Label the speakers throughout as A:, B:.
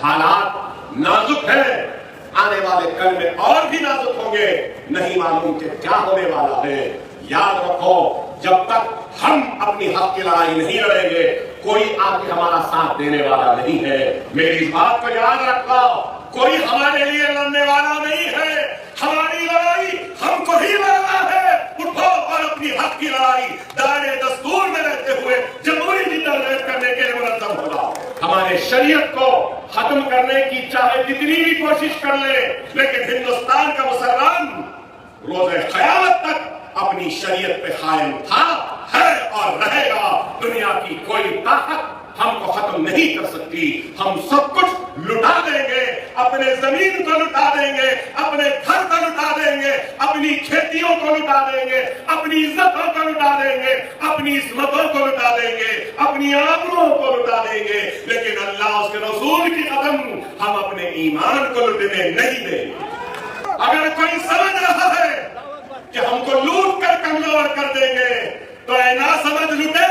A: حالات نازک ہیں، آنے والے کل میں اور بھی نازک ہوں گے، نہیں معلوم کہ کیا ہونے والا ہے۔ یاد رکھو جب تک ہم اپنی حق کی لڑائی نہیں لڑیں گے کوئی آ کے ہمارا ساتھ دینے والا نہیں ہے۔ میری اس بات کو یاد رکھو، کوئی ہمارے لیے لڑنے والا نہیں ہے، ہماری لڑائی ہم کو ہی لڑنا ہے۔ اٹھو اور اپنی حق کی لڑائی دائرے دستور میں رہتے ہوئے جمہوری جدوجہد کرنے کے لیے منظم ہو جاؤ۔ ہمارے شریعت کو ختم کرنے کی چاہے جتنی بھی کوشش کر لے، لیکن ہندوستان کا مسلمان روز قیامت تک اپنی شریعت پہ قائم تھا، ہے اور رہے گا۔ دنیا کی کوئی طاقت ہم کو ختم نہیں کر سکتی۔ ہم سب کچھ لٹا دیں گے، اپنے زمین کو لٹا دیں گے، اپنے گھر کو لٹا دیں گے، اپنی کھیتیوں کو لٹا دیں گے، اپنی عزتوں کو لٹا دیں گے، اپنی عصمتوں کو لٹا دیں گے، اپنی آبروؤں کو لٹا دیں گے، لیکن اللہ اس کے رسول کی قدم ہم اپنے ایمان کو لٹنے نہیں دیں گے۔ اگر کوئی سمجھ رہا ہے کہ ہم کو لوٹ کر کمزور کر دیں گے تو اے نا سمجھ لٹے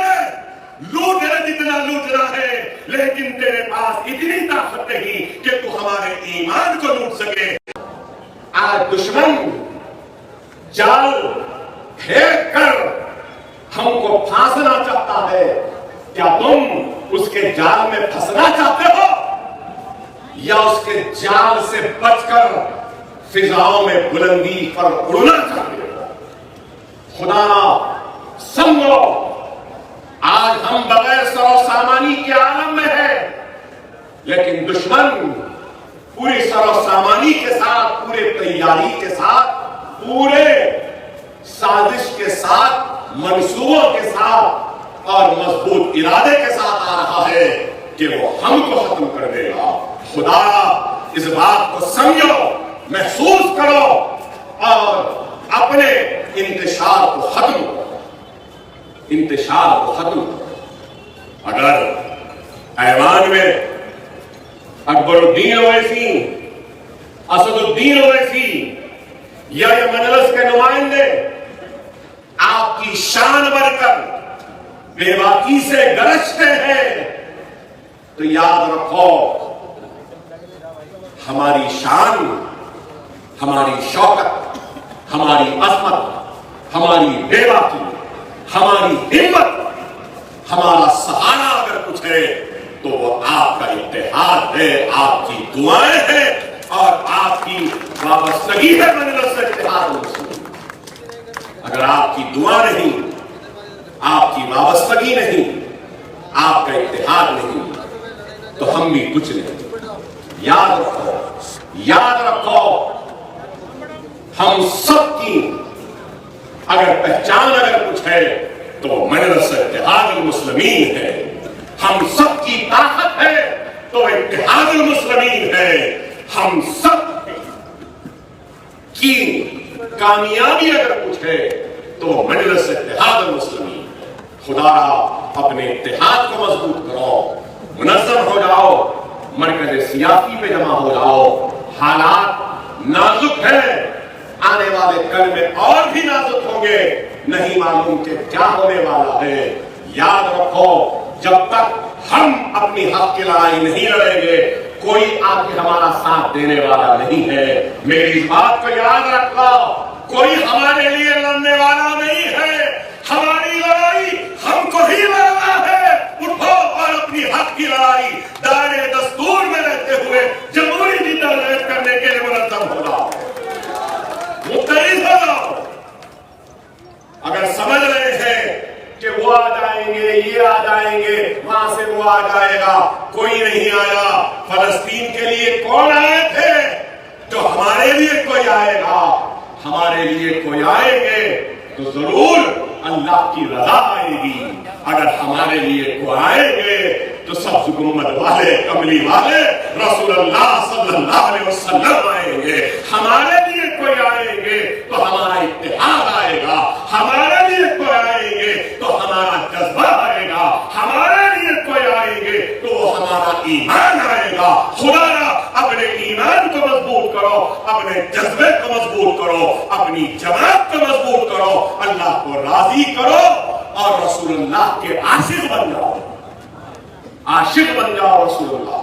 A: لوٹ جتنا لوٹنا ہے، لیکن تیرے پاس اتنی طاقت نہیں کہ تو ہمارے ایمان کو لوٹ سکے۔ آج دشمن جال پھینک کر ہم کو پھانسنا چاہتا ہے، کیا تم اس کے جال میں پھنسنا چاہتے ہو یا اس کے جال سے بچ کر فضاؤں میں بلندی پر اڑنا چاہتے ہو؟ خدا سمجھو آج ہم بغیر سر و سامانی کے عالم میں ہیں، لیکن دشمن پوری سر و سامانی کے ساتھ، پورے تیاری کے ساتھ، پورے سازش کے ساتھ، منصوبوں کے ساتھ اور مضبوط ارادے کے ساتھ آ رہا ہے کہ وہ ہم کو ختم کر دے گا۔ خدا اس بات کو سمجھو، محسوس کرو اور اپنے انتشار کو ختم کرو، انتشار کو ختم کرو۔ اگر ایوان میں اکبر الدین اویسی، اسد الدین اویسی یا یہ مجلس کے نمائندے آپ کی شان بڑھ کر بے باکی سے گرجتے ہیں تو یاد رکھو ہماری شان، ہماری شوکت، ہماری عظمت، ہماری بے باکی، ہماری ہمت، ہمارا سہارا اگر کچھ ہے تو وہ آپ کا اتحاد ہے، آپ کی دعائیں ہیں اور آپ کی وابستگی ہے مجلس سے اتحاد مسلم۔ اگر آپ کی دعا نہیں، آپ کی وابستگی نہیں، آپ کا اتحاد نہیں تو ہم بھی کچھ نہیں۔ یاد رکھو، یاد رکھو، ہم سب کی اگر پہچان اگر کچھ ہے تو مجلس اتحاد المسلمین ہے، ہم سب کی طاقت ہے تو اتحاد المسلمین ہے، ہم سب کی کامیابی اگر کچھ ہے تو مجلس اتحاد المسلمین۔ خدا اپنے اتحاد کو مضبوط کرو، منظم ہو جاؤ، مرکز سیاسی پہ جمع ہو جاؤ۔ حالات نازک ہیں، آنے والے کل میں اور بھی نازک ہوں گے، نہیں معلوم کہ کیا ہونے والا ہے۔ یاد رکھو جب تک ہم اپنی حق کی لڑائی نہیں لڑیں گے کوئی آ کے ہمارا ساتھ دینے والا نہیں ہے۔ میری اس بات کو یاد رکھو، کوئی ہمارے لیے لڑنے والا نہیں ہے، ہماری لڑائی ہم کو ہی لڑنا ہے۔ اٹھو اور اپنی حق کی لڑائی دائرے دستور میں رہتے ہوئے جمہوری جدوجہد کرنے کے لیے منظم ہو جاؤ، متحد ہو جاؤ۔ اگر سمجھ رہے ہیں کہ وہ آ جائیں گے، یہ آ جائیں گے، وہاں سے وہ آ جائے گا، کوئی نہیں آیا۔ فلسطین کے لیے کون آئے تھے؟ تو ہمارے لیے کوئی آئے گا، ہمارے لیے کوئی آئیں گے تو ضرور اللہ کی رضا آئے گی۔ اگر ہمارے لیے کوئی آئیں گے تو سب گنبد والے، کملی والے رسول اللہ صلی اللہ علیہ وسلم آئیں گے۔ ہمارے لیے کوئی آئیں گے تو ہمارا اتحاد آئے گا، ہمارے لیے کوئی آئیں گے تو ہمارا جذبہ آئے گا، ہمارے لیے کوئی آئیں گے تو ہمارا ایمان آئے گا۔ خدا اپنے ایمان کو مضبوط کرو، اپنے جذبے کو مضبوط کرو، اپنی جماعت کو مضبوط کرو، اللہ کو راضی کرو اور رسول اللہ کے عاشق بن جاؤ، عاشق بن جاؤ رسول اللہ۔